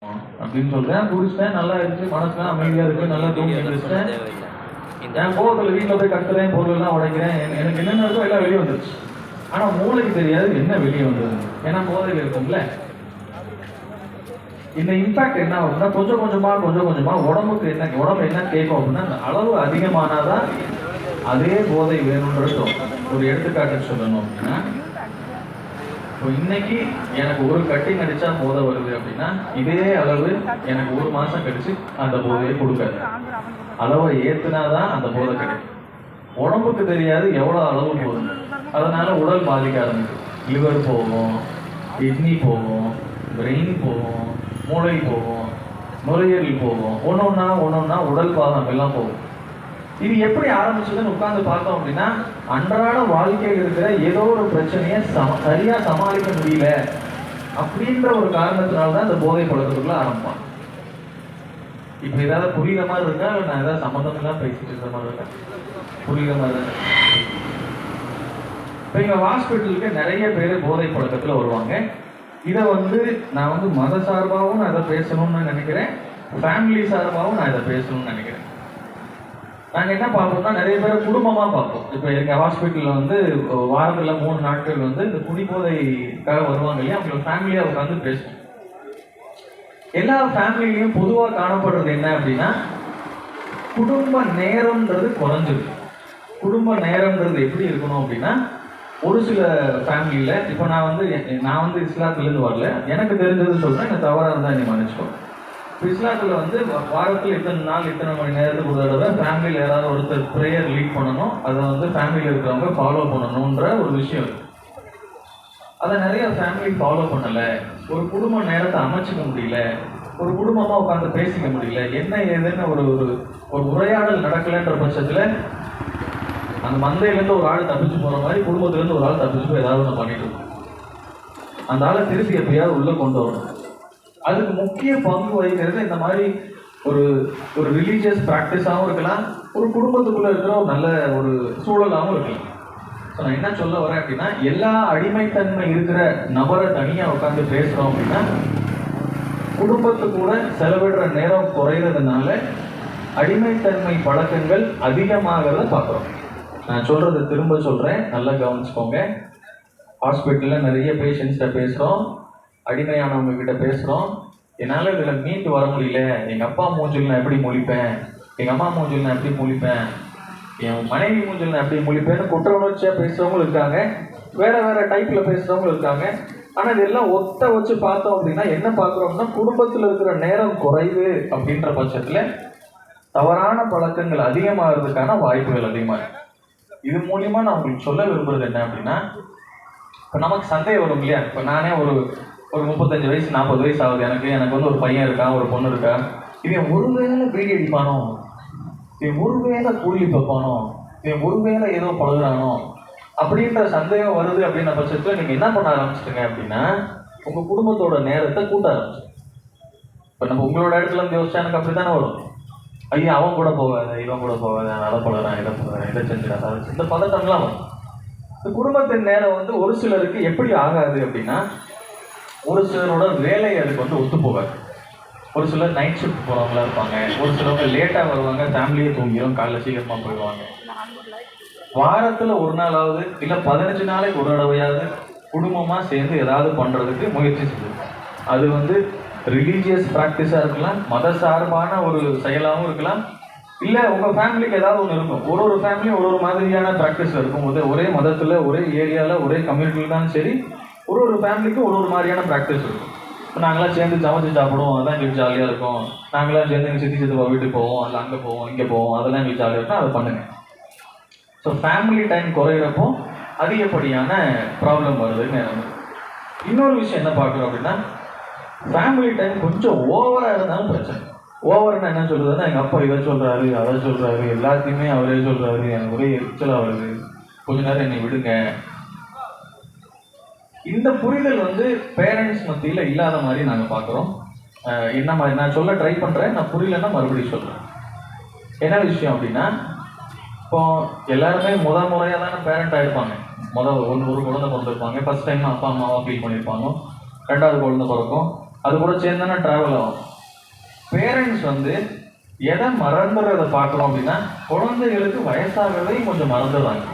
அப்படின்னு சொல்றேன். குடிச்சிட்டேன், நல்லா இருந்துச்சு, மனசுலாம் அமைதியா இருக்கு, நல்லா தூங்கி எழுந்திரிச்சிட்டேன். என் கோவத்தில் வீட்டில் போய் கத்துறேன், பொருளெல்லாம் உடைக்கிறேன், எனக்கு என்னென்ன இருக்கோ எல்லாம் வெளியே வந்துருச்சு. ஆனால் மூளைக்கு தெரியாது என்ன வெளியே வந்தது, ஏன்னா போதையில் இருக்கும்ல. இந்த இம்பாக்ட் என்ன ஆகுதுன்னா கொஞ்சம் கொஞ்சமா உடம்புக்கு உடம்பு என்ன கேட்கும் அப்படின்னா, அந்த அளவு அதிகமானாதான் அதே போதை வேணும்ன்றது. ஒரு எடுத்துக்காட்டு சொல்லணும் அப்படின்னா, இப்போ இன்னைக்கு எனக்கு ஒரு கட்டிங் அடிச்சா போதை வருது அப்படின்னா, இதே அளவு எனக்கு ஒரு மாசம் கழிச்சு அந்த போதையை கொடுக்காது. அளவை ஏத்துனாதான் அந்த போதை கிடைக்கும். உடம்புக்கு தெரியாது எவ்வளவு அளவு போகுது. அதனால உடல் பாதிக்க ஆரம்பிக்கும். லிவர் போகும், கிட்னி போகும், பிரெயின் போகும், மூளை போகும், நுரையீரல் போகும், ஒன்னொன்னா உடல் பாகம் எல்லாம் போகும். இது எப்படி ஆரம்பிச்சதுன்னு உட்கார்ந்து பார்த்தோம் அப்படின்னா, அன்றாட வாழ்க்கையில் இருக்கிற ஏதோ ஒரு பிரச்சனையை சரியா சமாளிக்க முடியல அப்படின்ற ஒரு காரணத்தினால்தான் இந்த போதை பழக்கத்துக்குள்ள ஆரம்பிப்பான். இப்ப ஏதாவது புரியுற மாதிரி இருக்கா, இல்லை நான் ஏதாவது சம்மந்தம் எல்லாம் பேசிட்டு இருக்கிற மாதிரி இருக்கா? புரியுற மாதிரி தான். இப்ப எங்க ஹாஸ்பிட்டலுக்கு நிறைய பேர் போதை பழக்கத்துல வருவாங்க. இதை நான் மத சார்பாகவும் நான் இதை பேசணும்னு நினைக்கிறேன், ஃபேமிலி சார்பாகவும் நான் இதை பேசணும்னு நினைக்கிறேன். நாங்கள் என்ன பார்ப்போம்னா, நிறைய பேர் குடும்பமாக பார்ப்போம். இப்போ எங்கள் ஹாஸ்பிட்டலில் வாரத்தில் 3 நாட்கள் இந்த குடிபோதைக்காக வருவாங்க இல்லையா, அவங்களோட ஃபேமிலியாக உட்காந்து பேசுவோம். எல்லா ஃபேமிலிலையும் பொதுவாக காணப்படுறது என்ன அப்படின்னா, குடும்ப நேரம்ன்றது குறைஞ்சிருக்கு. குடும்ப நேரம்ன்றது எப்படி இருக்கணும் அப்படின்னா, ஒரு சில ஃபேமிலியில், இப்போ நான் இஸ்லாத்துலேருந்து வரல, எனக்கு தெரிஞ்சது சொல்கிறேன், எனக்கு தவறாக இருந்தால் நீ மன்னிச்சுக்கோ. இஸ்லாத்தில் வாரத்தில் இத்தனை நாள் இத்தனை மணி நேரத்துக்கு ஒரு தடவை ஃபேமிலியில் யாராவது ஒருத்தர் ப்ரேயர் லீட் பண்ணணும், அதை ஃபேமிலியில் இருக்கிறவங்க ஃபாலோ பண்ணணுன்ற ஒரு விஷயம். அதை நிறைய ஃபேமிலி ஃபாலோ பண்ணலை. ஒரு குடும்ப நேரத்தை அமைச்சிக்க முடியல, ஒரு குடும்பமாக உட்காந்து பேசிக்க முடியல, என்ன ஏதுன்னு ஒரு ஒரு உரையாடல் நடக்கலைன்ற பட்சத்தில் அந்த மந்தையிலேருந்து ஒரு ஆள் தப்பிச்சு போகிற மாதிரி குடும்பத்துலேருந்து ஒரு ஆள் தப்பிச்சு போய் ஏதாவது ஒன்று பண்ணிட்டு இருக்கோம். அந்த ஆளை திருப்பி எப்படியாவது உள்ளே கொண்டு வரணும். அதுக்கு முக்கிய பங்கு வகிக்கிறது இந்த மாதிரி ஒரு ஒரு ரிலீஜியஸ் ப்ராக்டிஸாகவும் இருக்கலாம், ஒரு குடும்பத்துக்குள்ளே இருக்கிற ஒரு நல்ல ஒரு சூழலாகவும் இருக்கலாம். ஸோ நான் என்ன சொல்ல வரேன் அப்படின்னா, எல்லா அடிமைத்தன்மை இருக்கிற நபரை தனியாக உட்காந்து பேசுகிறோம் அப்படின்னா, குடும்பத்து கூட செலவிடுற நேரம் குறைகிறதுனால அடிமைத்தன்மை பழக்கங்கள் அதிகமாகிறத பார்க்குறோம். நான் சொல்கிறத திரும்ப சொல்கிறேன், நல்லா கவனிச்சுக்கோங்க. ஹாஸ்பிட்டலில் நிறைய பேஷண்ட்ஸ்கிட்ட பேசுகிறோம், அடிமையானவங்க கிட்ட பேசுகிறோம். என்னால் இதில் மீண்டு வர முடியல, எங்கள் அப்பா மூஞ்சில் நான் எப்படி முழிப்பேன், எங்கள் அம்மா மூஞ்சில் நான் எப்படி முழிப்பேன், என் மனைவி மூஞ்சில் நான் எப்படி முழிப்பேன்னு குற்ற உணர்ச்சியாக பேசுகிறவங்களும் இருக்காங்க, வேறு டைப்பில் பேசுகிறவங்களும் இருக்காங்க. ஆனால் இதெல்லாம் ஒத்த வச்சு பார்த்தோம் அப்படின்னா என்ன பார்க்குறோம்னா, குடும்பத்தில் இருக்கிற நேரம் குறைவு அப்படின்ற பட்சத்தில் தவறான பழக்கங்கள் அதிகமாகிறதுக்கான வாய்ப்புகள் அதிகமாக இருக்கு. இது மூலிமா நான் உங்களுக்கு சொல்ல விரும்புறது என்ன அப்படின்னா, இப்போ நமக்கு சந்தேகம் வரும் இல்லையா. இப்போ நானே ஒரு 35 வயசு 40 வயசு ஆகுது, எனக்கு ஒரு பையன் இருக்கா, ஒரு பொண்ணு இருக்கா, இவன் ஒருவேளை பீடி அடிப்பானோ, இவன் ஒருவேளை கூலி பார்ப்பானோ, இவன் ஒருவேளை ஏதோ பழகுறானோ அப்படின்ற சந்தேகம் வருது அப்படின்ற பட்சத்தில் நீங்கள் என்ன பண்ண ஆரம்பிச்சிட்டுங்க அப்படின்னா, உங்கள் குடும்பத்தோட நேரத்தை கூட்ட ஆரம்பிச்சு. இப்போ நம்ம உங்களோட இடத்துல இருந்து யோசிச்சா எனக்கு அப்படி தானே வரும். ஐயா அவன் கூட போகாத, இவன் கூட போகாத, அதை பழகிறான், இதை பழகிறான், இதை செஞ்சிடாத, இந்த பதட்டம்லாம் வரும். இந்த குடும்பத்தின் நேரம் ஒரு சிலருக்கு எப்படி ஆகாது அப்படின்னா, ஒரு சிலரோட வேலை அதுக்கு ஒத்து போகாது. ஒரு சிலர் நைட் ஷிஃப்ட் போகிறவங்களா இருப்பாங்க, ஒரு சிலவங்க லேட்டாக வருவாங்க, ஃபேமிலியே தூங்கிடும், காலைல சீக்கிரமாக போயிடுவாங்க. வாரத்தில் ஒரு நாளாவது இல்லை 15 நாளைக்கு ஒரு தடவையாவது குடும்பமாக சேர்ந்து ஏதாவது பண்ணுறதுக்கு முயற்சி செய்யும். அது ரிலீஜியஸ் ப்ராக்டிஸாக இருக்கலாம், மத சார்பான ஒரு செயலாகவும் இருக்கலாம், இல்லை உங்கள் ஃபேமிலிக்கு ஏதாவது ஒன்று இருக்கும். ஒரு ஃபேமிலியும் ஒரு மாதிரியான ப்ராக்டிஸ் இருக்கும்போது, ஒரே மதத்தில் ஒரே ஏரியாவில் ஒரே கம்யூனிட்டியில் தான் சரி, ஒரு ஃபேமிலிக்கும் ஒரு மாதிரியான ப்ராக்டிஸ் இருக்கும். இப்போ நாங்களாம் சேர்ந்து சமைச்சு சாப்பிடுவோம், அதெல்லாம் எங்களுக்கு ஜாலியாக இருக்கும். நாங்களாம் சேர்ந்து எங்கள் சித்தி சித்தப்பா வீட்டுக்கு போவோம், அதில் அங்கே போவோம், இங்கே போவோம், அதெல்லாம் எங்களுக்கு ஜாலியாக இருக்கும், அதை பண்ணுங்க. ஸோ ஃபேமிலி டைம் குறையிறப்போ அதிகப்படியான ப்ராப்ளம் வருதுன்னு. இன்னொரு விஷயம் என்ன பார்க்குறோம் அப்படின்னா, ஃபேமிலி டைம் கொஞ்சம் ஓவராக இருந்தாலும் பிரச்சனை. ஓவர்னா என்ன சொல்றதுன்னா, எங்கள் அப்பா இதை சொல்கிறாரு, அதை சொல்கிறாரு, எல்லாத்தையுமே அவரே சொல்கிறாரு, எனக்கு ஒரே எரிச்சலாக வருது, கொஞ்ச நேரம் என்னை விடுங்க. இந்த புரிதல் பேரண்ட்ஸ் மத்தியில் இல்லாத மாதிரி நாங்கள் பார்க்குறோம். என்ன மாதிரி நான் சொல்ல ட்ரை பண்ணுறேன், நான் புரியலன்னா மறுபடியும் சொல்கிறேன். என்ன விஷயம் அப்படின்னா, இப்போ எல்லாருமே முறையாக தானே பேரண்ட் ஆகிருப்பாங்க. ஒரு குழந்தை பிறந்திருப்பாங்க, ஃபர்ஸ்ட் டைம் அப்பா அம்மாவாக ஃபீல் பண்ணியிருப்பாங்க. 2வது குழந்தை பிறக்கும், அது கூட சேர்ந்தானே டிராவல் ஆகும். பேரண்ட்ஸ் வந்து எதை மறந்துடுறத பார்க்குறோம் அப்படின்னா, குழந்தைகளுக்கு வயசாகவே கொஞ்சம் மறந்துடுறாங்க.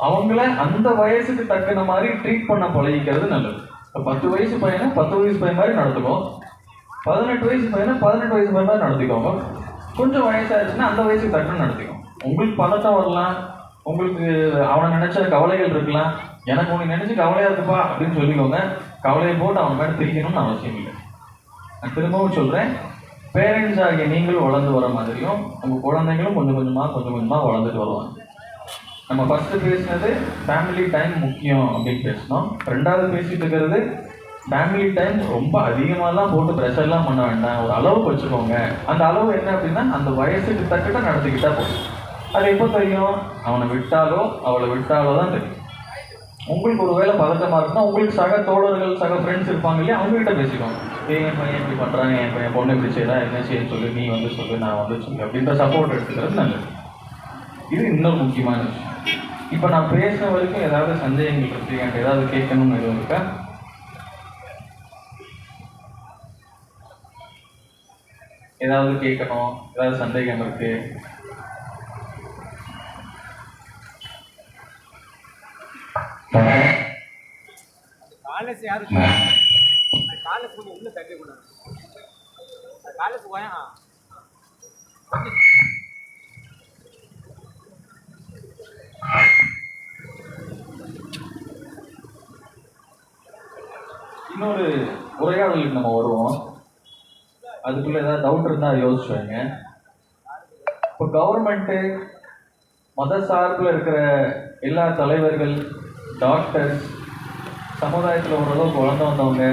அவங்கள அந்த வயசுக்கு தக்கன மாதிரி ட்ரீட் பண்ண பழகிக்கிறது நல்லது. இப்போ 10 வயசு பையனை 10 வயசு பையன் மாதிரி நடத்துக்கும், 18 வயசு பையனை 18 வயசு பையன் மாதிரி நடத்திக்கோங்க. கொஞ்சம் வயசாயிருச்சுன்னா அந்த வயசுக்கு தக்கன நடத்திக்கும். உங்களுக்கு பதட்டம் வரலாம், உங்களுக்கு அவனை நினைச்ச கவலைகள் இருக்கலாம். எனக்கு உனக்கு நினைச்சு கவலையா இருக்குப்பா அப்படின்னு சொல்லிக்கோங்க. கவலையை போட்டு அவன் மேலே திரிக்கணும்னு அவசியம் இல்லை. நான் திரும்பவும் சொல்றேன், பேரண்ட்ஸ் ஆகிய நீங்களும் வளர்ந்து வர மாதிரியும் உங்க குழந்தைங்களும் கொஞ்சம் கொஞ்சமா வளர்ந்துட்டு வருவாங்க. நம்ம ஃபர்ஸ்ட் பேசினது ஃபேமிலி டைம் முக்கியம் அப்படின்னு பேசணும். ரெண்டாவது பேசிட்டு இருக்கிறது ஃபேமிலி டைம் ரொம்ப அதிகமாகலாம் போட்டு ப்ரெஷர்லாம் பண்ண வேண்டாம், ஒரு அளவுக்கு வச்சுக்கோங்க. அந்த அளவு என்ன அப்படின்னா அந்த வயசுக்கு தக்கிட்ட நடத்திக்கிட்டா போதும். அது எப்போ தெரியும்? அவனை விட்டாலோ அவளை விட்டாலோ தான் தெரியும். உங்களுக்கு ஒரு வேலை பதட்டமாக இருக்குன்னா உங்களுக்கு சக தோழர்கள் சக ஃப்ரெண்ட்ஸ் இருப்பாங்க இல்லையா, அவங்ககிட்ட பேசிக்கோங்க. என் பையன் இப்படி பண்ணுறாங்க, என் பையன் பொண்ணு இப்படி செய்யறா, என்ன செய்ய சொல்லு, நீ வந்து சொல்லு, நான் வந்து சொல்லு அப்படின்ற சப்போர்ட் எடுத்துக்கிறது நல்லது. இது இன்னொரு முக்கியமான விஷயம். இப்போ நான் பேசுன வரைக்கும் ஏதாவது சந்தேகங்கள் இருக்கு, எனக்கு ஏதாவது கேட்கணும்னு எதுவும் இருக்கா? ஏதாவது கேட்கணும், ஏதாவது சந்தேகம் இருக்கு? இன்னொரு உரையாடலுக்கு நம்ம வருவோம். அதுக்குள்ள ஏதாவது டவுட் இருந்தா யோசிச்சுவாங்க. இப்போ கவர்மெண்ட்டு, மத சார்பில் இருக்கிற எல்லா தலைவர்கள், டாக்டர்ஸ், சமுதாயத்தில் ஓரளவுக்கு வளர்ந்து வந்தவங்க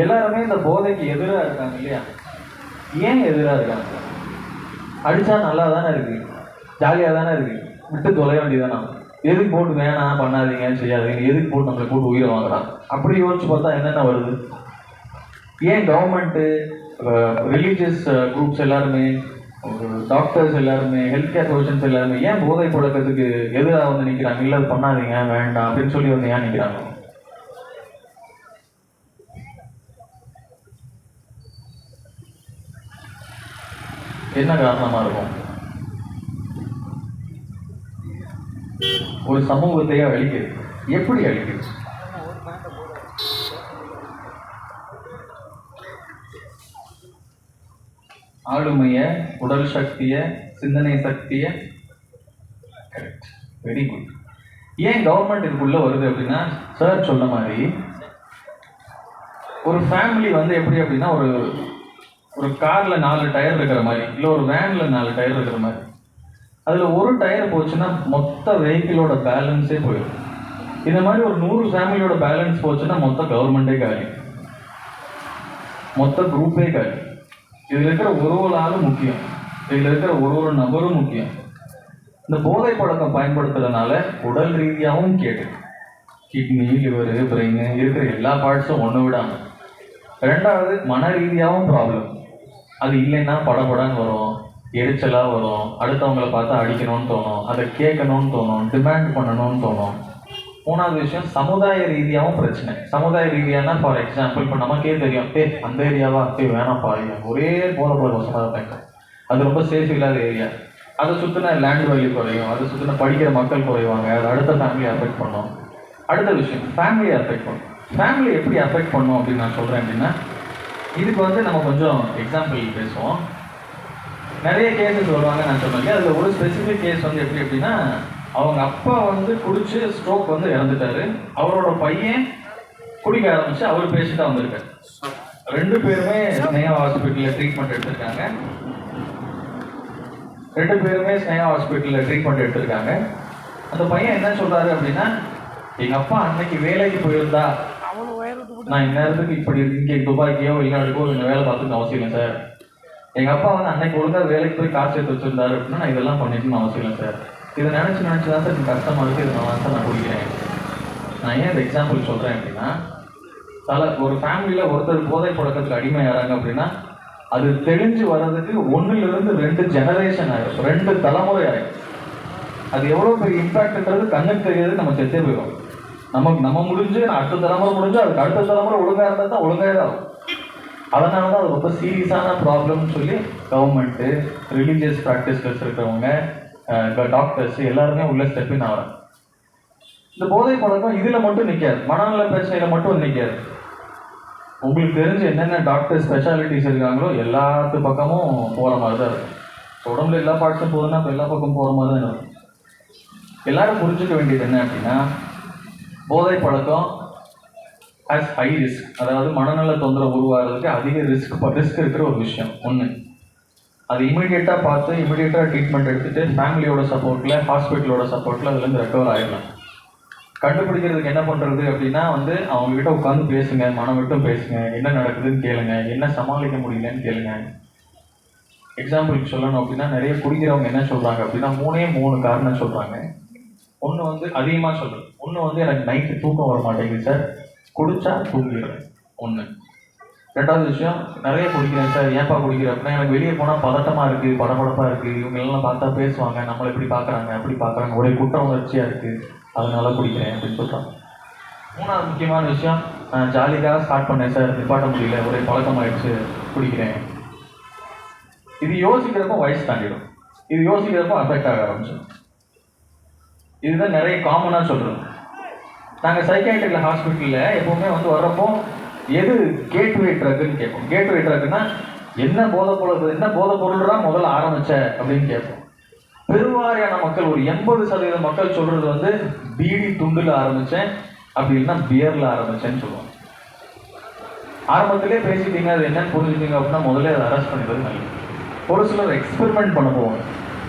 எல்லாருமே இந்த போதைக்கு எதிராக இருக்காங்க இல்லையா? ஏன் எதிராக இருக்காங்க? அடித்தா நல்லா தானே இருக்கு, ஜாலியாக தானே இருக்கு, விட்டு தொலைய வேண்டியதானே. எதுக்கு போட்டு வேணாம் பண்ணாதீங்க செய்யாதீங்க, எதுக்கு போட்டு நம்மளை போட்டு உயிரை வாங்குறாங்க? அப்படி யோசிச்சு பார்த்தா என்னென்ன வருது? ஏன் கவர்மெண்ட்டு, ரிலீஜியஸ் குரூப்ஸ் எல்லாருமே, டாக்டர்ஸ் எல்லாருமே, ஹெல்த் கேர் ப்ரொஃபஷன்ஸ் எல்லாருமே ஏன் போதை பழக்கத்துக்கு எதிராக வந்து நிற்கிறாங்க? இல்லை அது பண்ணாதீங்க வேண்டாம் அப்படின்னு சொல்லி வந்து ஏன் நிற்கிறாங்க? என்ன காரணமா இருக்கும்? ஒரு சமூகத்தையே அழிக்குது. எப்படி அழிக்குது? ஆளுமைய, உடல் சக்திய, சிந்தனை சக்திய. Correct, very good. ஏன் கவர்மெண்ட் இதுக்குள்ள வருது அப்படின்னா, சார் சொன்ன மாதிரி ஒரு ஃபேமிலி வந்து எப்படி அப்படின்னா, ஒரு கார்ல 4 டயர் இருக்கிற மாதிரி, இல்லை ஒரு வேன்ல 4 டயர் இருக்கிற மாதிரி. அதுல ஒரு டயர் போச்சுன்னா மொத்த வெஹிக்கிளோட பேலன்ஸே போயிடும். இந்த மாதிரி ஒரு 100 ஃபேமிலியோட பேலன்ஸ் போச்சுன்னா மொத்த கவர்மெண்டே காலி, மொத்த குரூப்பே காலி. இதுல இருக்கிற ஒரு ஆளும் முக்கியம், இதுல இருக்கிற ஒரு நபரும் முக்கியம். இந்த போதை பழக்கம் பயன்படுத்துறதுனால உடல் ரீதியாகவும் கேட்டு, கிட்னி, லிவர், பிரெயின் இருக்கிற எல்லா பார்ட்ஸும் ஒன்று விடாம. ரெண்டாவது மன ரீதியாகவும் ப்ராப்ளம். அது இல்லைன்னா படபடன்னு வரும், எரிச்சலாக வரும், அடுத்தவங்களை பார்த்தா அடிக்கணும்னு தோணும், அதை கேட்கணும்னு தோணும், டிமாண்ட் பண்ணணும்னு தோணும். மூணாவது விஷயம் சமுதாய ரீதியாகவும் பிரச்சனை. சமுதாய ரீதியானா ஃபார் எக்ஸாம்பிள் இப்போ நமக்கே தெரியும், அந்த ஏரியாவா வேணாம்ப்பா, ஒரே போல சமுதாயம், அது ரொம்ப சேஃப் இல்லாத ஏரியா, அதை சுற்றின லேண்ட் வேல்யூ குறையும், அதை சுற்றின படிக்கிற மக்கள் குறைவாங்க, அது அடுத்த ஃபேமிலியை அஃபெக்ட் பண்ணும். அடுத்த விஷயம் ஃபேமிலியை அஃபெக்ட் பண்ணும். ஃபேமிலி எப்படி அஃபெக்ட் பண்ணும் அப்படின்னு நான் சொல்கிறேன் அப்படின்னா, இதுக்கு வந்து நம்ம கொஞ்சம் எக்ஸாம்பிள் பேசுவோம். நிறைய கேஸஸ் வருவாங்க நான் சொன்னேன். அதில் ஒரு ஸ்பெசிஃபிக் கேஸ் வந்து எப்படி அப்படின்னா, அவங்க அப்பா வந்து குடிச்சு ஸ்ட்ரோக் வந்து இறந்துட்டாரு, அவரோட பையன் குடிக்க ஆரம்பிச்சு அவர் பேசிட்டு வந்திருக்காரு. 2 பேருமே ஸ்னேகா ஹாஸ்பிட்டலில் ட்ரீட்மெண்ட் எடுத்திருக்காங்க. 2 பேருமே ஸ்னேகா ஹாஸ்பிட்டலில் ட்ரீட்மெண்ட் எடுத்திருக்காங்க. அந்த பையன் என்ன சொல்றாரு அப்படின்னா, எங்க அப்பா அன்னைக்கு வேலைக்கு போயிருந்தா நான் இந்நேரத்துக்கு இப்படி இங்கே துபாய்க்கோ வெளிநாடுக்கோ இந்த வேலை பார்த்துக்க அவசியம் இல்லை சார். எங்க அப்பா வந்து அன்னைக்கு ஒழுங்காக வேலைக்கு போய் காசு எடுத்து வச்சிருந்தாரு அப்படின்னா நான் இதெல்லாம் பண்ணிக்கணும்னு அவசியம் இல்லை சார். இதை நினைச்சு தான் சார் எனக்கு கஷ்டமா இருக்கு, இதனால தான் நான் குடிக்கிறேன். நான் ஏன் இந்த எக்ஸாம்பிள் சொல்றேன் அப்படின்னா, ஒரு ஃபேமிலியில ஒருத்தர் போதை பழக்கத்துக்கு அடிமையாகிறாங்க அப்படின்னா அது தெளிஞ்சு வர்றதுக்கு 1லிருந்து 2 ஜெனரேஷன் ஆகும், 2 தலைமுறை ஆகும். அது எவ்வளவு பெரிய இம்பாக்ட்ன்றது கண்ணுக்கு தெரியாது, நம்ம செத்தே போயிடும். நம்ம முடிஞ்சு அடுத்த தலைமுறை முடிஞ்சு அதுக்கு அடுத்த தலைமுறை ஒழுங்காக இருந்தால் தான் ஒழுங்காக தான் ஆகும். அதனால தான் அது ரொம்ப சீரியஸான ப்ராப்ளம்னு சொல்லி கவர்மெண்ட்டு, ரிலீஜியஸ் ப்ராக்டிஸஸ் இருக்கிறவங்க, டாக்டர்ஸ் எல்லாருமே உள்ள ஸ்டெப்பின் ஆகிறாங்க. இந்த போதை பழக்கம் இதில் மட்டும் நிற்காது, மனநல பிரச்சனையில் மட்டும் நிற்காது. உங்களுக்கு தெரிஞ்சு என்னென்ன டாக்டர் ஸ்பெஷாலிட்டிஸ் இருக்காங்களோ எல்லாத்து பக்கமும் போகிற மாதிரி தான் இருக்கும். உடம்புல எல்லா பார்ட்ஸும் போகுதுன்னா இப்போ எல்லா பக்கம் போகிற மாதிரி தான் இருக்கும். எல்லாரும் புரிஞ்சுக்க வேண்டியது என்ன அப்படின்னா, போதை பழக்கம் ஹேஸ் ஹை ரிஸ்க். அதாவது மனநல தொந்தரவு உருவாகிறதுக்கு அதிக ரிஸ்க் இருக்கிற ஒரு விஷயம் ஒன்று. அது இமீடியட்டாக பார்த்து இமீடியட்டாக ட்ரீட்மெண்ட் எடுத்துகிட்டு ஃபேமிலியோட சப்போர்ட்டில், ஹாஸ்பிட்டலோட சப்போர்ட்டில் அதுலேருந்து ரெக்கவர் ஆகிடலாம். கண்டுபிடிக்கிறதுக்கு என்ன பண்ணுறது அப்படின்னா அவங்கக்கிட்ட உட்காந்து பேசுங்க, மனம் விட்டும் பேசுங்க, என்ன நடக்குதுன்னு கேளுங்க, என்ன சமாளிக்க முடியலன்னு கேளுங்க. எக்ஸாம்பிளுக்கு சொல்லணும் அப்படின்னா, நிறைய குடிக்கிறவங்க என்ன சொல்கிறாங்க அப்படின்னா 3 காரணம் சொல்கிறாங்க. ஒன்று அதிகமாக சொல்கிறது. ஒன்று எனக்கு நைட்டு தூக்கம் வர மாட்டேங்குது சார், குடிச்சா தூங்கிடுறேன் ஒன்று. ரெண்டாவது விஷயம், நிறைய குடிக்கிறேன் சார், ஏன்ப்பா குடிக்கிறேன் அப்படின்னா எனக்கு வெளியே போனால் பதட்டமாக இருக்குது, படபடப்பாக இருக்குது, இவங்கெல்லாம் பார்த்தா பேசுவாங்க, நம்மளை இப்படி பார்க்குறாங்க அப்படி பார்க்குறாங்க, ஒரே குற்ற உணர்ச்சியாக இருக்குது, அதனால குடிக்கிறேன் அப்படின்னு சொல்கிறாங்க. மூணாவது முக்கியமான விஷயம், நான் ஜாலிக்காக ஸ்டார்ட் பண்ணேன் சார், நிப்பாட்ட முடியல, ஒரே பழக்கமாயிடுச்சு, குடிக்கிறேன். இது யோசிக்கிறப்போ வயசு தாண்டிடும், இது யோசிக்கிறப்போ அஃபெக்ட் ஆக ஆரம்பிச்சிடும். இதுதான் நிறைய காமனாக சொல்கிறோம். நாங்கள் சைக்காட்ரிக்கில் ஹாஸ்பிட்டலில் எப்போவுமே வர்றப்போ எது கேட்வே ட்ரக்குன்னு கேட்போம். கேட்வே ட்ரக்குன்னா என்ன போதை பொருள் தான் முதல்ல ஆரம்பிச்ச அப்படின்னு கேட்போம். பெருவாரியான மக்கள், ஒரு 80% மக்கள் சொல்றது பீடி துண்டில் ஆரம்பிச்சேன், அப்படி இல்லைன்னா பியர்ல ஆரம்பிச்சேன்னு சொல்லுவாங்க. ஆரம்பத்திலே பேசிட்டீங்க, அது என்னன்னு புரிஞ்சுட்டீங்க அப்படின்னா முதல்ல அதை அரெஸ்ட் பண்ணிடுறது நல்லது. ஒரு சிலர் எக்ஸ்பெரிமெண்ட் பண்ண போவாங்க.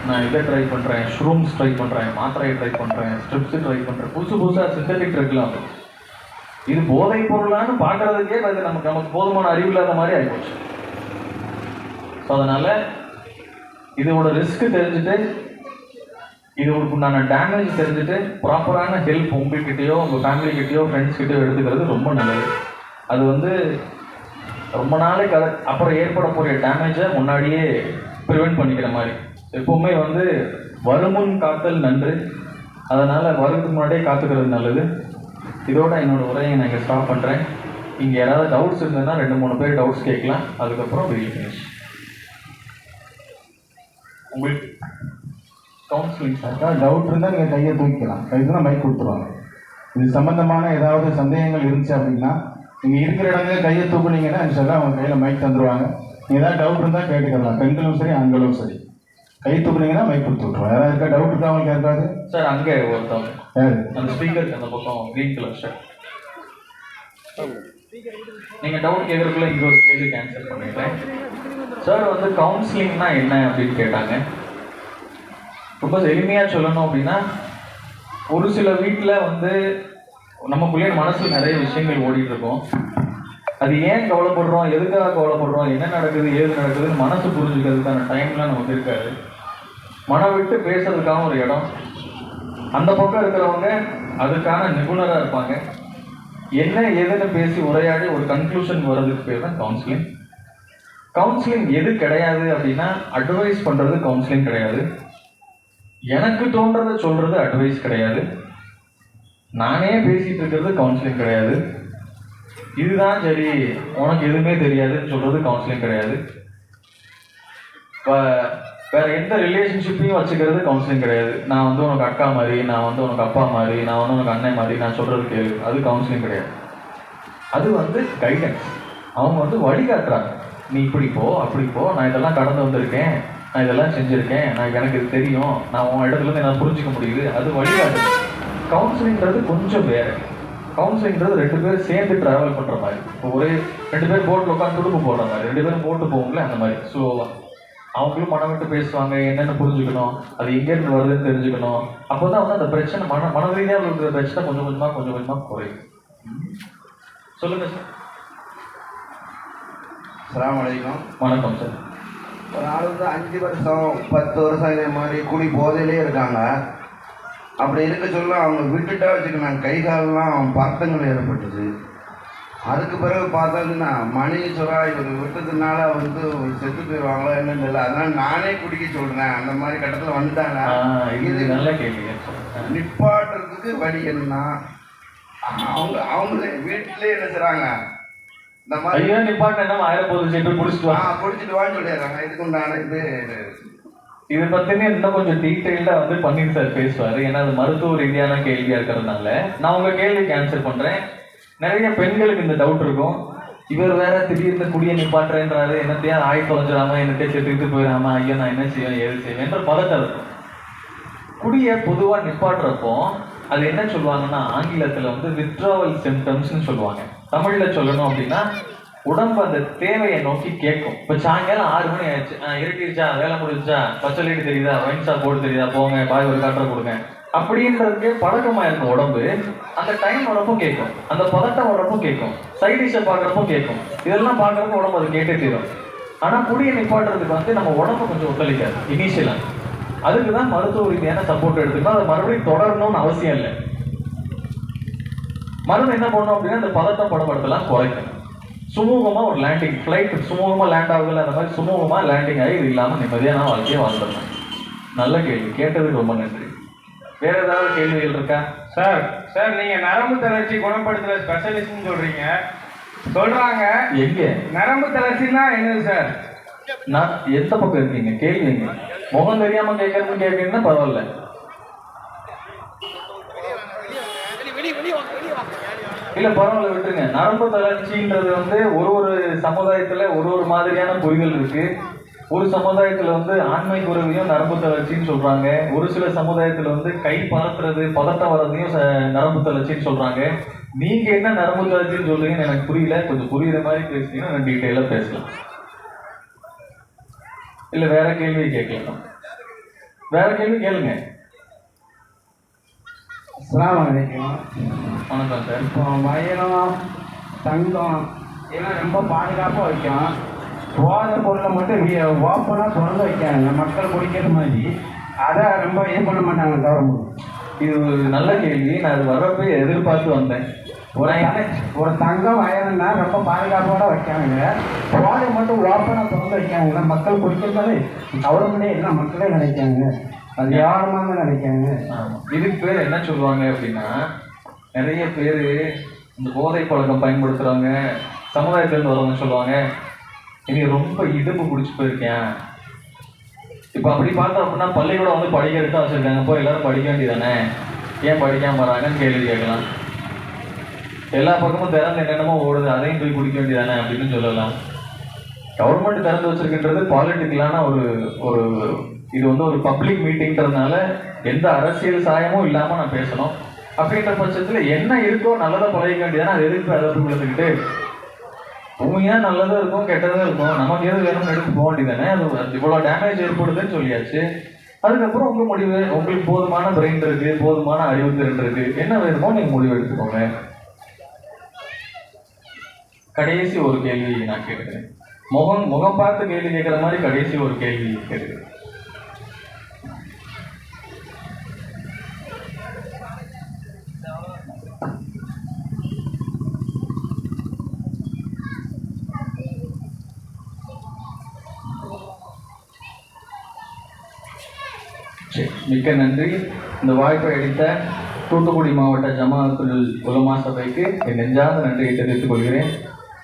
நான் இதை ட்ரை பண்ணுறேன், ஷ்ரூம்ஸ் ட்ரை பண்ணுறேன், மாத்திரையை ட்ரை பண்ணுறேன், ஸ்ட்ரிப்ஸ் ட்ரை பண்ணுறேன், புதுசாக சிந்தட்டிக் ட்ரக்லாம். இது போதை பொருளான்னு பார்க்கறதுக்கே நமக்கு போதுமான அறிவு இல்லாத மாதிரி ஆகிப்போச்சு. ஸோ அதனால் இதோட ரிஸ்க் தெரிஞ்சுட்டு, இதோட உண்டான டேமேஜ் தெரிஞ்சுட்டு, ப்ராப்பரான ஹெல்ப் உங்கள்கிட்டயோ உங்கள் ஃபேமிலிக்கிட்டேயோ ஃப்ரெண்ட்ஸ்கிட்டயோ எடுத்துக்கிறது ரொம்ப நல்லது. அது ரொம்ப நாளைக்கு அப்புறம் ஏற்பட போகிற டேமேஜை முன்னாடியே ப்ரிவெண்ட் பண்ணிக்கிற மாதிரி. எப்போவுமே வருமுன் காத்தல் நன்று, அதனால் வரதுக்கு முன்னாடியே காத்துக்கிறது நல்லது. இதோட என்னோட உரையை நான் இங்கே ஸ்டாப் பண்ணுறேன். இங்கே யாராவது டவுட்ஸ் இருந்ததுன்னா 2-3 பேர் டவுட்ஸ் கேட்கலாம், அதுக்கப்புறம் வெளியே ஃபினிஷ். உங்களுக்கு கவுன்சிலிங் சார் டவுட் இருந்தால் நீங்கள் கையை தூக்கிக்கலாம், கைதுனா மைக் கொடுத்துருவாங்க. இது சம்மந்தமான ஏதாவது சந்தேகங்கள் இருந்துச்சு அப்படின்னா நீங்கள் இருக்கிற இடத்துல கையை தூக்குனீங்கன்னா இன்ஷால்லா அவங்க கையில் மைக் தந்துடுவாங்க. நீங்கள் ஏதாவது டவுட் இருந்தால் கேட்டுக்கலாம், பெண்களும் சரி ஆண்களும் சரி. கை தூக்குனீங்கன்னா மைக் கொடுத்து விட்ருவோம். யாராவது இருக்கா டவுட் இருக்கா அவங்களுக்கு யாருக்காது? சார் அங்கே ஒருத்தவங்க யாரு அந்த ஸ்பீக்கருக்கு அந்த பக்கம் க்ரீன் கலர் ஷர்ட். நீங்கள் டவுட் கேட்குறதுக்குள்ள இங்கே ஒரு கேள்வி கேன்சல் பண்ணிடுறேன். சார் கவுன்சிலிங்னா என்ன அப்படின்னு கேட்டாங்க. ரொம்ப எளிமையாக சொல்லணும் அப்படின்னா, ஒரு சில வீட்டில் நமக்குள்ளே மனசில் நிறைய விஷயங்கள் ஓடிட்டு இருக்கோம். அது ஏன் கவலைப்படுறோம், எதுக்காக கவலைப்படுறோம், என்ன நடக்குது ஏது நடக்குதுன்னு மனசு புரிஞ்சுக்கிறதுக்கான டைம்லாம் நமக்கு இருக்காது. மனம் விட்டு பேசுறதுக்கான ஒரு இடம், அந்த பக்கம் இருக்கிறவங்க அதுக்கான நிபுணராக இருப்பாங்க. என்ன ஏதுன்னு பேசி உரையாடி ஒரு கன்க்ளூஷன் வர்றதுக்கு பேர் தான் கவுன்சிலிங். கவுன்சிலிங் எது கிடையாது அப்படின்னா, அட்வைஸ் பண்ணுறது கவுன்சிலிங் கிடையாது. எனக்கு தோன்றதை சொல்கிறது அட்வைஸ் கிடையாது. நானே பேசிகிட்டு இருக்கிறது கவுன்சிலிங் கிடையாது. இதுதான் சரி, உனக்கு எதுவுமே தெரியாதுன்னு சொல்கிறது கவுன்சிலிங் கிடையாது. வேற எந்த ரிலேஷன்ஷிப்பையும் வச்சுக்கிறது கவுன்சிலிங் கிடையாது. நான் உனக்கு அக்கா மாதிரி, நான் உனக்கு அப்பா மாதிரி, நான் உனக்கு அண்ணன் மாதிரி, நான் சொல்கிறது கேளு, அது கவுன்சிலிங் கிடையாது. அது கைடன்ஸ். அவங்க வழிகாட்டுறாங்க. நீ இப்படி போ, அப்படி போ, நான் இதெல்லாம் கடந்து வந்திருக்கேன், நான் இதெல்லாம் செஞ்சுருக்கேன், எனக்கு இது தெரியும், நான் உன் இடத்துலேருந்து என்னால் புரிஞ்சிக்க முடியுது, அது வழிகாட்டு. கவுன்சிலிங்கிறது கொஞ்சம் வேறு. கவுன்சிலிங்கிறது 2 பேர் சேர்ந்து ட்ராவல் பண்ணுற மாதிரி. இப்போ 2 பேர் போட்டில் உட்காந்து துடுப்பு போடுற மாதிரி, 2 பேரும் போட்டு போவோங்களே அந்த மாதிரி. ஸ்லோவாக அவங்களும் மனம் விட்டு பேசுவாங்க, என்னென்னு புரிஞ்சுக்கணும், அது எங்கேருந்து வருதுன்னு தெரிஞ்சுக்கணும். அப்போ தான் அந்த பிரச்சனை மன ரீதியாக இருக்கிற பிரச்சனை கொஞ்சம் கொஞ்சமாக குறையும். சொல்லுங்கள் சார். அஸ்ஸலாமு அலைக்கும். வணக்கம் சார். ஒரு ஆள் 5 வருஷம் 10 வருஷம் இதே மாதிரி குடி போதையிலே இருக்காங்க. அப்படி இருக்க சொல்ல அவங்க விட்டுட்டா வச்சுக்கணும், கை காலெலாம் பர்த்தங்கள் ஏற்பட்டுது. அதுக்கு பிறகு பார்த்தோம்னா மணி சொல்றா இவர் விட்டதுனால செத்து போயிடுவாங்களோ என்னன்னு தெரியல, அதனால நானே குடிக்க சொல்றேன். அந்த மாதிரி கட்டத்தில் வந்துட்டாங்க. இது நல்ல கேள்வி. நிப்பாட்டுறதுக்கு வழி என்ன? அவங்களே வீட்டிலே என்ன செய்றாங்க இந்த மாதிரி ஐயோ நிப்பாட்டு என்ன ஆயிரப்போது போய் குடிச்சிட்டு வா குடிச்சிட்டு வான்னு சொல்லிடுறாங்க. இதுக்கு உண்டான இதை பத்தினே இன்னும் கொஞ்சம் டீட்டெயில்டா வந்து பன்னீர் சார் பேசுவாரு. ஏன்னா அது மருத்துவ ரீதியான கேள்வியா இருக்கிறதுனால நான் உங்க கேள்விக்கு ஆன்சர் பண்றேன். நிறைய பெண்களுக்கு இந்த டவுட் இருக்கும். இவர் வேற திடீர்னு குடியை நிப்பாட்டுறேன்றாரு, என்னத்தையா ஆய் தொலைஞ்சிடாம என்னத்தையும் செத்துக்கிட்டு போயிடாம ஐயோ நான் என்ன செய்வேன் ஏது செய்வேன் என்ற பதட்டம் இருக்கும். குடியை பொதுவா நிப்பாட்டுறப்போ அது என்ன சொல்லுவாங்கன்னா ஆங்கிலத்துல வந்து வித்ட்ராவல் சிம்டம்ஸ்ன்னு சொல்லுவாங்க. தமிழ்ல சொல்லணும் அப்படின்னா உடம்பு அந்த தேவையை நோக்கி கேட்கும். இப்போ சாயங்காலம் 6 மணி ஆயிடுச்சு, இருட்டிடுச்சா, வேலை முடிஞ்சுச்சா, பச்சை லைட் தெரியுதா, ஒயின் ஷாப் போர்டு தெரியுதா, போங்க பாய் ஒரு காட்டுற கொடுங்க அப்படின்றதுக்கே பழக்கமா இருக்கும் உடம்பு. அந்த டைம் வரப்போ கேட்கும், அந்த பதட்டம் வரப்போ கேட்கும், சைட் டிஷ்ஷை பார்க்குறப்போ கேட்கும். இதெல்லாம் பார்க்குறப்போ உடம்பு அது கேட்டே தீரும். ஆனால் குடியை நிப்பாட்டுறதுக்கு வந்து நம்ம உடம்பு கொஞ்சம் ஒத்துழைக்காது இனிஷியலாக. அதுக்கு தான் மருத்துவ ரீதியான சப்போர்ட் எடுத்துக்கணும். அதை மறுபடியும் தொடரணும்னு அவசியம் இல்லை. மருந்து என்ன பண்ணணும் அப்படின்னா அந்த பதட்டம் படப்படுத்தலாம் குறைக்கணும். சுமூகமா ஒரு லேண்டிங் ஃப்ளைட் சுமூகமா லேண்ட் ஆகுதுல அந்த மாதிரி சுமூகமா லேண்டிங் ஆகி இது இல்லாமல் நிம்மதியான வாழ்க்கையை வாழ்ந்துடணும். நல்ல கேள்வி கேட்டதுக்கு ரொம்ப நன்றி. வேற ஏதாவது கேள்விகள் இருக்கா? சார் சார் நீங்க நரம்பு தளர்ச்சி குணப்படுத்துற ஸ்பெஷலிஸ்ட்னு சொல்றாங்க. எங்க நரம்பு தளர்ச்சின்னா என்னது சார்? நான் எந்த பக்கம் இருக்கீங்க கேள்விங்க? முகம் தெரியாம கேட்கறதுன்னு கேட்கறீங்கன்னா பரவாயில்ல. இல்ல பரவாயில்ல விட்டுருங்க. நரம்பு தளர்ச்சின்றது வந்து ஒரு சமுதாயத்துல ஒரு மாதிரியான புரிதல் இருக்கு. ஒரு சமுதாயத்துல வந்து ஆண்மை குறைவையும் நரம்பு தளர்ச்சின்னு சொல்றாங்க. ஒரு சில சமுதாயத்துல வந்து கை பதத்துறது பதட்டம் வர்றதையும் நரம்பு தளர்ச்சின்னு சொல்றாங்க. நீங்க என்ன நரம்பு தளர்ச்சின்னு சொல்றீங்கன்னு எனக்கு புரியல. கொஞ்சம் புரியுற மாதிரி பேசுனீங்கன்னா நான் டீட்டெயிலா பேசலாம். இல்ல வேற கேள்வி கேட்கலாம். வேற கேள்வி கேளுங்க. அஸ்ஸலாமு அலைக்கும். வணக்கம் சார். இப்போ வயலம் தங்கம் இதெல்லாம் ரொம்ப பாதுகாப்பாக வைக்கும். போதை பொருளை மட்டும் ஓப்பனாக திறந்து வைக்காங்க மக்கள் குடிக்கிற மாதிரி. அதை ரொம்ப இது பண்ண மாட்டாங்க கவர்மெண்ட். இது ஒரு நல்ல கேள்வி. நான் அது வர்றப்ப எதிர்பார்த்து வந்தேன். ஒரு தங்கம் வயலுன்னா ரொம்ப பாதுகாப்போட வைக்காங்க. போதை மட்டும் ஓப்பனாக திறந்து வைக்காங்க மக்கள் குடிக்கிறது. கவர்மெண்டே என்ன மக்களே நினைக்காங்க, அது யாருமாக நினைக்காங்க. இதுக்கு பேர் என்ன சொல்லுவாங்க அப்படின்னா நிறைய பேர் இந்த போதை பழக்கம் பயன்படுத்துறவங்க சமுதாயத்திலேருந்து வரவங்க சொல்லுவாங்க இனி ரொம்ப இடுப்பு பிடிச்சி போயிருக்கேன். இப்போ அப்படி பார்த்தோம் அப்படின்னா பள்ளிக்கூடம் வந்து படிக்க எடுத்து வச்சிருக்காங்க. இப்போ எல்லாரும் படிக்க வேண்டியதானே, ஏன் படிக்காம வராங்கன்னு கேள்வி கேட்கலாம். எல்லா பக்கமும் திறந்து என்னென்னமோ ஓடுது, அதையும் போய் குடிக்க வேண்டியதானே அப்படின்னு சொல்லலாம். கவர்மெண்ட் திறந்து வச்சிருக்கின்றது பாலிட்டிக்கலான ஒரு இது வந்து ஒரு பப்ளிக் மீட்டிங்கிறதுனால எந்த அரசியல் சாயமும் இல்லாமல் நான் பேசணும். அப்படின்ற பட்சத்தில் என்ன இருக்கோ நல்லதை பழகிக்க வேண்டியதானே. அது எதுக்கு அதை கொடுத்துக்கிட்டு உண்மையாக நல்லதும் இருக்கும் கெட்டதும் இருக்கும். நமக்கு எது வேணும்னு எடுத்து போக வேண்டியதானே. அது இவ்வளோ டேமேஜ் ஏற்படுதுன்னு சொல்லியாச்சு. அதுக்கப்புறம் உங்கள் முடிவு, உங்களுக்கு போதுமான பிரெயின் இருக்கு, போதுமான அறிவுத்திறன் இருக்கு, என்ன வேணுமோ நீங்கள் முடிவு எடுத்துக்கோங்க. கடைசி ஒரு கேள்வி நான் கேட்குறேன். முகம் பார்த்து கேள்வி கேட்குற மாதிரி கடைசி ஒரு கேள்வி கேட்குறேன். மிக்க நன்றி. இந்த வாய்ப்பை அளித்த தூத்துக்குடி மாவட்ட ஜமாஅத்துல் உலமா சபைக்கு என் நெஞ்சார்ந்த நன்றியை தெரிவித்துக் கொள்கிறேன்.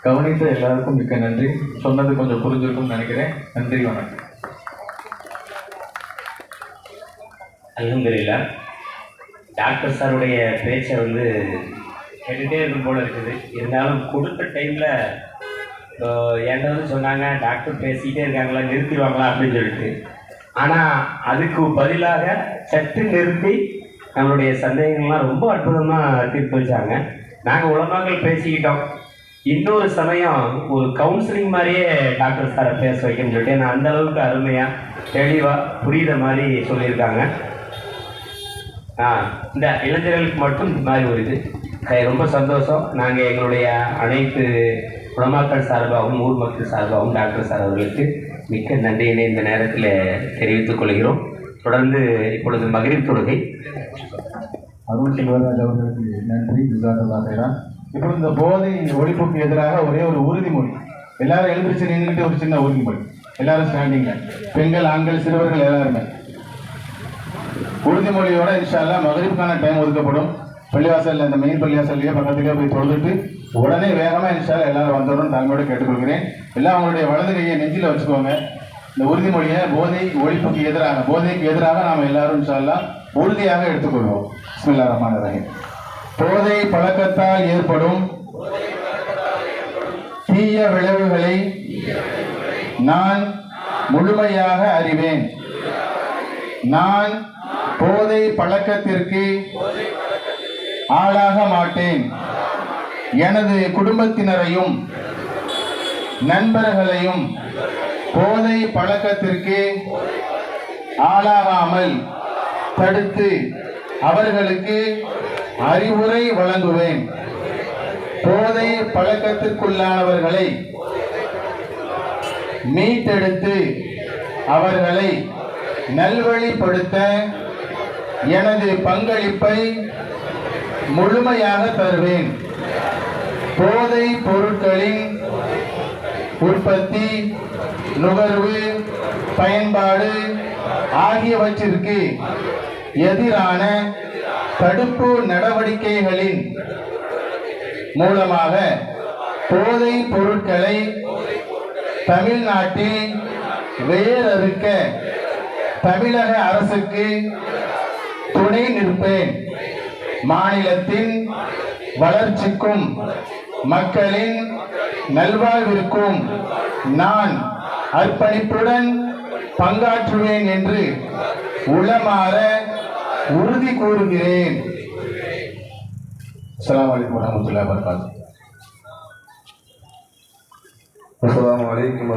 கவனித்த எல்லாருக்கும் மிக்க நன்றி. சொன்னது கொஞ்சம் புரிஞ்சிருக்கும்னு நினைக்கிறேன். நன்றி, வணக்கம். அல்ஹம்துலில்லாஹ். டாக்டர் சாருடைய பேச்சை வந்து கேட்டுகிட்டே இருக்கும் போல இருக்குது. இருந்தாலும் கொடுத்த டைமில் என்கிட்ட வந்து சொன்னாங்க டாக்டர் பேசிக்கிட்டே இருக்காங்களா நிறுத்திடுவாங்களா அப்படின்னு சொல்லிட்டு. ஆனால் அதுக்கு பதிலாக சற்று நிறுத்தி நம்மளுடைய சந்தேகங்கள்லாம் ரொம்ப அற்புதமாக தீர்த்து வச்சாங்க. நாங்கள் உலமாக்கள் பேசிக்கிட்டோம். இன்னொரு சமயம் ஒரு கவுன்சிலிங் மாதிரியே டாக்டர் சாரை பேச வைக்கணும்னு சொல்லிட்டு நான் அந்த அளவுக்கு அருமையாக தெளிவாக புரிகிற மாதிரி சொல்லியிருக்காங்க. இந்த இளைஞர்களுக்கு மட்டும் இந்த மாதிரி ஒரு இது ரொம்ப சந்தோஷம். நாங்கள் எங்களுடைய அனைத்து உலமாக்கள் சார்பாகவும் ஊர் மக்கள் சார்பாகவும் டாக்டர் சார் அவர்களுக்கு மிக்க நன்றியினை இந்த நேரத்தில் தெரிவித்துக் கொள்கிறோம். தொடர்ந்து இப்பொழுது மக்ரிப் தொழுகை. அருள் செல்வராஜ் அவர்களுக்கு நன்றி. இப்போ இந்த போதை ஒழிப்புக்கு எதிராக ஒரே ஒரு உறுதிமொழி. எல்லாரும் எழுந்திரிச்சு நின்றுட்டு ஒரு சின்ன உறுதிமொழி. எல்லாரும் ஸ்டாண்டிங்க, பெண்கள் ஆண்கள் சிறுவர்கள் எல்லாருமே உறுதிமொழியோட இன்ஷா அல்லாஹ் மக்ரிப்கான டைம் ஒதுக்கப்படும். பள்ளிவாசல் இந்த மெயின் பள்ளிவாசல்லையே பக்கத்துலேயே போய் தொழுதுட்டு உடனே வேகமாக இன்ஷால்லா எல்லாரும் வந்துடணும் தாங்களோட கேட்டுக்கொள்கிறேன். எல்லாம் அவங்களுடைய வலது கையை நெஞ்சில் வச்சுக்கோங்க. இந்த உறுதிமொழியை போதைக்கு எதிராக நாம் எல்லாரும் இன்ஷால்லா உறுதியாக எடுத்துக்கொள்வோம். பிஸ்மில்லாஹிர் ரஹ்மானிர் ரஹீம். போதை பழக்கத்தால் ஏற்படும் தீய விளைவுகளை நான் முழுமையாக அறிவேன். நான் போதை பழக்கத்திற்கு ஆளாக மாட்டேன். எனது குடும்பத்தினரையும் நண்பர்களையும் போதை பழக்கத்திற்கு ஆளாகாமல் தடுத்து அவர்களுக்கு அறிவுரை வழங்குவேன். போதை பழக்கத்திற்குள்ளானவர்களை மீட்டெடுத்து அவர்களை நல்வழிப்படுத்த எனது பங்களிப்பை முழுமையாக தருவேன். போதை பொருட்களின் உற்பத்தி, நுகர்வு, பயன்பாடு ஆகியவற்றிற்கு எதிரான தடுப்பு நடவடிக்கைகளின் மூலமாக போதை பொருட்களை தமிழ்நாட்டில் வேரறுக்க தமிழக அரசுக்கு துணை நிற்பேன். மாநிலத்தின் வளர்ச்சிக்கும் மக்களின் நல்வாழ்விற்கும் நான் அர்ப்பணிப்புடன் பங்காற்றுவேன் என்று உளமாற உறுதி கூறுகிறேன். அஸ்ஸலாமு அலைக்கும் வரஹ்மத்துல்லாஹி வபரகாத்துஹு. அஸ்ஸலாமு அலைக்கும்.